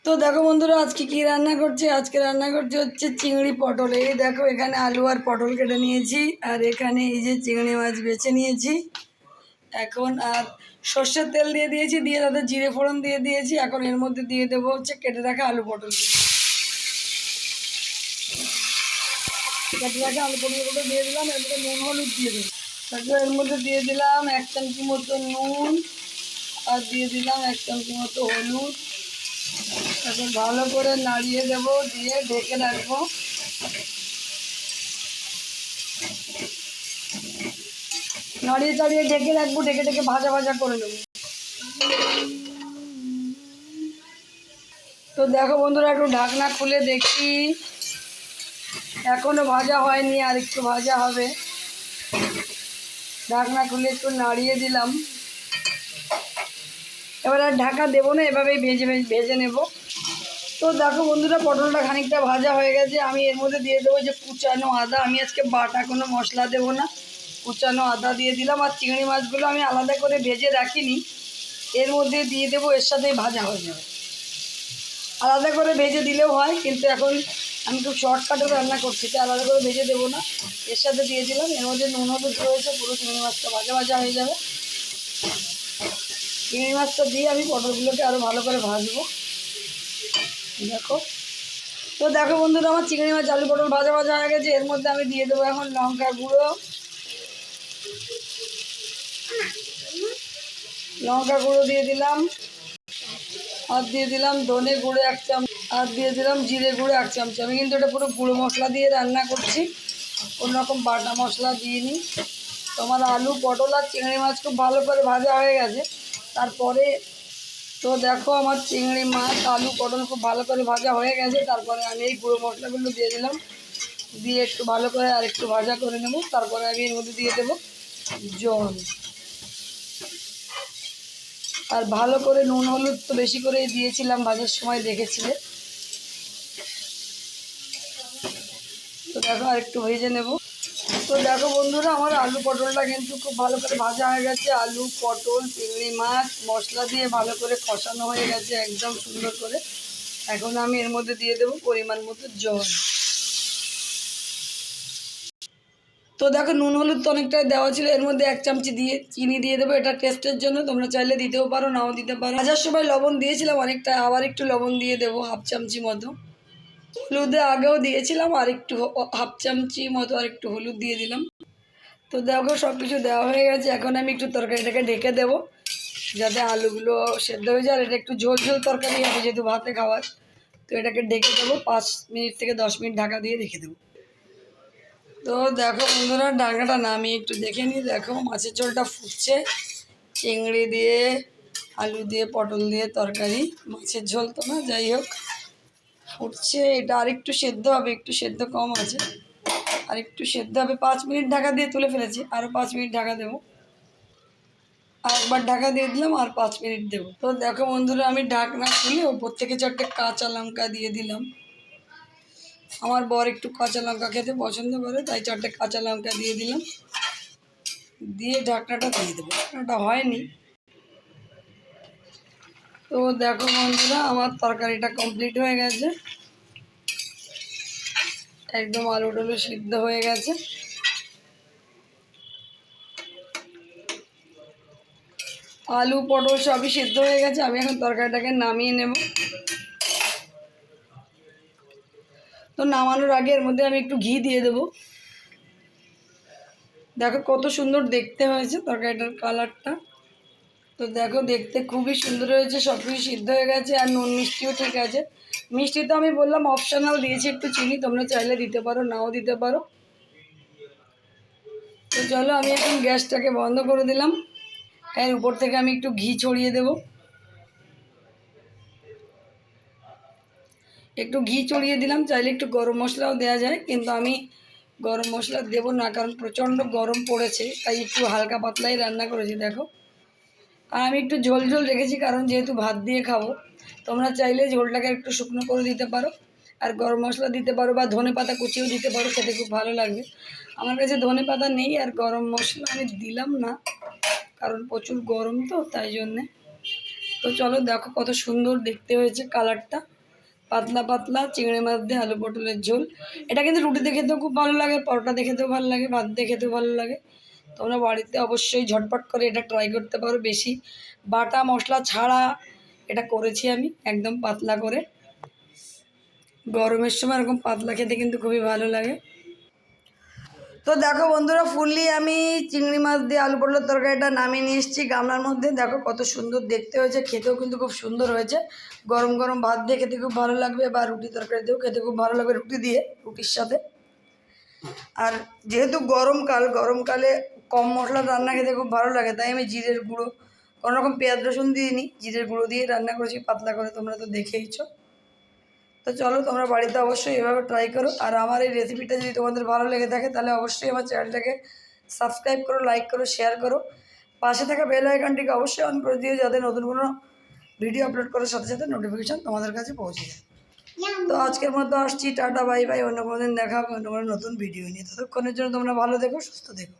তো দেখো বন্ধুরা আজকে কি রান্না করছি। আজকে রান্না করছি হচ্ছে চিংড়ি পটল। এই দেখো এখানে আলু আর পটল কেটে নিয়েছি, আর এখানে এই যে চিংড়ি মাছ বেছে নিয়েছি এখন। আর সর্ষের তেল দিয়ে দিয়েছি, দিয়ে তাতে জিরে ফোড়ন দিয়ে দিয়েছি। এখন এর মধ্যে দিয়ে দেবো হচ্ছে কেটে রাখা আলু পটল, কেটে রাখা আলু পটলগুলো দিয়ে দিলাম। এর মধ্যে নুন হলুদ দিয়ে দিলাম। তারপর এর মধ্যে দিয়ে দিলাম 1 চামচি মতো নুন, আর দিয়ে দিলাম 1 চামচি মতো হলুদ। এখন ভালো করে নাড়িয়ে দেবো, দিয়ে ঢেকে রাখবো। নাড়িয়ে চাড়িয়ে ঢেকে রাখবো, ঢেকে ঢেকে ভাজা ভাজা করে নেবো। তো দেখো বন্ধুরা একটু ঢাকনা খুলে দেখি, এখনো ভাজা হয়নি, আর একটু ভাজা হবে। ঢাকনা খুলে একটু নাড়িয়ে দিলাম। এবার আর ঢাকা দেবো না, এভাবেই ভেজে ভেজে নেব। তো দেখো বন্ধুরা পটলটা খানিকটা ভাজা হয়ে গেছে। আমি এর মধ্যে দিয়ে দেবো যে কুচানো আদা। আমি আজকে বাটা কোনো মশলা দেবো না, কুচানো আদা দিয়ে দিলাম। আর চিংড়ি মাছগুলো আমি আলাদা করে ভেজে রাখিনি, এর মধ্যে দিয়ে দেবো, এর সাথেই ভাজা হয়ে যাবে। আলাদা করে ভেজে দিলেও হয়, কিন্তু এখন আমি খুব শর্টকাটে রান্না করছি, তাই আলাদা করে ভেজে দেবো না, এর সাথে দিয়ে দিলাম। এর মধ্যে নুন হলুদ রয়েছে, পুরো চিংড়ি মাছটা ভাজা ভাজা হয়ে যাবে। চিংড়ি মাছটা দিয়ে আমি পটলগুলোকে আরও ভালো করে ভাজবো। দেখো, তো দেখো বন্ধুরা আমার চিংড়ি মাছ আলু পটল ভাজা ভাজা হয়ে গেছে। এর মধ্যে আমি দিয়ে দেবো এখন লঙ্কা গুঁড়ো, দিয়ে দিলাম। আর দিয়ে দিলাম ধনে গুঁড়ো 1 চামচ, আর দিয়ে দিলাম জিরে গুঁড়ো 1 চামচ। আমি কিন্তু এটা পুরো গুঁড়ো মশলা দিয়ে রান্না করছি, কোনো রকম বাটা মশলা দিইনি। তোমার আলু পটল আর চিংড়ি মাছ খুব ভালো করে ভাজা হয়ে গেছে। তারপরে তো দেখো আমার চিংড়ি মাছ আলু পটল খুব ভালো করে ভাজা হয়ে গেছে। তারপরে আমি এই গুঁড়ো মশলাগুলো দিয়ে দিলাম, দিয়ে একটু ভালো করে আর একটু ভাজা করে নেব। তারপরে আমি এর মধ্যে দিয়ে দেবো জল, আর ভালো করে নুন হলুদ তো বেশি করে দিয়েছিলাম ভাজার সময়, দেখেছিলে। তো দেখো আর একটু ভেজে নেব। তো দেখো বন্ধুরা আমার আলু পটলটা কিন্তু খুব ভালো করে ভাজা হয়ে গেছে। আলু পটল চিংড়ি মাছ মশলা দিয়ে ভালো করে কষানো হয়ে গেছে একদম সুন্দর করে। এখন আমি এর মধ্যে দিয়ে দেবো পরিমাণ মতো জল। তো দেখো নুন হলুদ তো অনেকটাই দেওয়া ছিল, এর মধ্যে 1 চামচি দিয়ে চিনি দিয়ে দেবো, এটা টেস্টের জন্য। তোমরা চাইলে দিতেও পারো, নাও দিতে পারো। ভাজার সময় লবণ দিয়েছিলাম অনেকটা, আবার একটু লবণ দিয়ে দেবো 1/2 চামচি মতো। হলুদে আগেও দিয়েছিলাম, আর একটু 1/2 চামচি মতো আর একটু হলুদ দিয়ে দিলাম। তো দেখো সব কিছু দেওয়া হয়ে গেছে। এখন আমি একটু তরকারিটাকে ঢেকে দেবো, যাতে আলুগুলো সেদ্ধ হয়ে যায়। আর এটা একটু ঝোল ঝোল তরকারি হবে, যেহেতু ভাতে খাওয়ার। তো এটাকে ঢেকে দেবো, 5 মিনিট থেকে 10 মিনিট ঢাকা দিয়ে রেখে দেবো। তো দেখো বন্ধুরা ঢাকাটা নামিয়ে একটু দেখে নিই। দেখো মাছের ঝোলটা ফুটছে, চিংড়ি দিয়ে আলু দিয়ে পটল দিয়ে তরকারি, মাছের ঝোল তো না, যাই হোক ফুটছে। এটা আরেকটু সেদ্ধ হবে, একটু সেদ্ধ কম আছে, আর একটু সেদ্ধ হবে। 5 মিনিট ঢাকা দিয়ে তুলে ফেলেছি, আরও 5 মিনিট ঢাকা দেবো। আর একবার ঢাকা দিয়ে দিলাম, আর 5 মিনিট দেবো। তো দেখো বন্ধুরা আমি ঢাকনা খুলে ওপর থেকে 4টে কাঁচা লঙ্কা দিয়ে দিলাম। আমার বর একটু কাঁচা লঙ্কা খেতে পছন্দ করে, তাই 4টে কাঁচা লঙ্কা দিয়ে দিলাম, দিয়ে ঢাকনাটা দিয়ে দেবো। ঢাকনাটা হয়নি। তো দেখো বন্ধুরা আমার তরকারিটা কমপ্লিট হয়ে গেছে, একদম আলু টালু সিদ্ধ হয়ে গেছে। আলু পটল সবই সিদ্ধ হয়ে গেছে। আমি এখন তরকারিটাকে নামিয়ে নেব। তো নামানোর আগে এর মধ্যে আমি একটু ঘি দিয়ে দেবো। দেখো কত সুন্দর দেখতে হয়েছে তরকারিটার কালারটা। তো দেখো দেখতে খুবই সুন্দর হয়েছে, সব কিছু সিদ্ধ হয়ে গেছে, আর নুন মিষ্টিও ঠিক আছে। মিষ্টি তো আমি বললাম অপশনাল, দিয়েছি একটু চিনি, তোমরা চাইলে দিতে পারো, নাও দিতে পারো। তো চলো আমি এখন গ্যাসটাকে বন্ধ করে দিলাম। এর উপর থেকে আমি একটু ঘি ছড়িয়ে দেব, একটু ঘি ছড়িয়ে দিলাম। চাইলে একটু গরম মশলাও দেওয়া যায়, কিন্তু আমি গরম মশলা দেবো না, কারণ প্রচণ্ড গরম পড়েছে, তাই একটু হালকা পাতলাই রান্না করেছি। দেখো, আর আমি একটু ঝোল ঝোল রেখেছি, কারণ যেহেতু ভাত দিয়ে খাবো। তোমরা চাইলে ঝোলটাকে একটু শুকনো করে দিতে পারো, আর গরম মশলা দিতে পারো, বা ধনে পাতা কুচিও দিতে পারো, খেতে খুব ভালো লাগবে। আমার কাছে ধনে পাতা নেই, আর গরম মশলা আমি দিলাম না, কারণ প্রচুর গরম তো, তাই জন্যে। তো চলো দেখো কত সুন্দর দেখতে হয়েছে কালারটা। পাতলা পাতলা চিংড়ি মাছ দিয়ে আলু পটলের ঝোল। এটা কিন্তু রুটিতে খেতেও খুব ভালো লাগে, পরোটা দিয়ে খেতেও ভালো লাগে, ভাত দিয়ে খেতেও ভালো লাগে। তোমরা বাড়িতে অবশ্যই ঝটপট করে এটা ট্রাই করতে পারো, বেশি বাটা মশলা ছাড়া এটা করেছি আমি, একদম পাতলা করে। গরমের সময় এরকম পাতলা খেতে কিন্তু খুবই ভালো লাগে। তো দেখো বন্ধুরা, ফুললি আমি চিংড়ি মাছ দিয়ে আলু পটলের তরকারিটা নামিয়ে নিয়ে এসেছি গামলার মধ্যে। দেখো কত সুন্দর দেখতে হয়েছে, খেতেও কিন্তু খুব সুন্দর হয়েছে। গরম গরম ভাত দিয়ে খেতে খুব ভালো লাগবে, বা রুটি তরকারি দিয়েও খেতে খুব ভালো লাগবে, রুটির সাথে। আর যেহেতু গরমকালে কম মশলার রান্না খেতে খুব ভালো লাগে, তাই আমি জিরের গুঁড়ো, কোনো রকম পেঁয়াজ রসুন দিইনি, জিরের গুঁড়ো দিয়ে রান্না করেছি পাতলা করে, তোমরা তো দেখেইছো। তো চলো তোমরা বাড়িতে অবশ্যই এভাবে ট্রাই করো। আর আমার এই রেসিপিটা যদি তোমাদের ভালো লেগে থাকে তাহলে অবশ্যই আমার চ্যানেলটাকে সাবস্ক্রাইব করো, লাইক করো, শেয়ার করো। পাশে থাকা বেল আইকনটিকে অবশ্যই অন করে দিও, যাতে নতুন কোনো ভিডিও আপলোড করার সাথে সাথে নোটিফিকেশান তোমাদের কাছে পৌঁছে যায়। তো আজকের মতো আসছি, টাটা বাই বাই। অন্য কোনো দিন দেখা হবে অন্য কোনো নতুন ভিডিও নিয়ে। ততক্ষণের জন্য তোমরা ভালো থেকো, সুস্থ থেকো।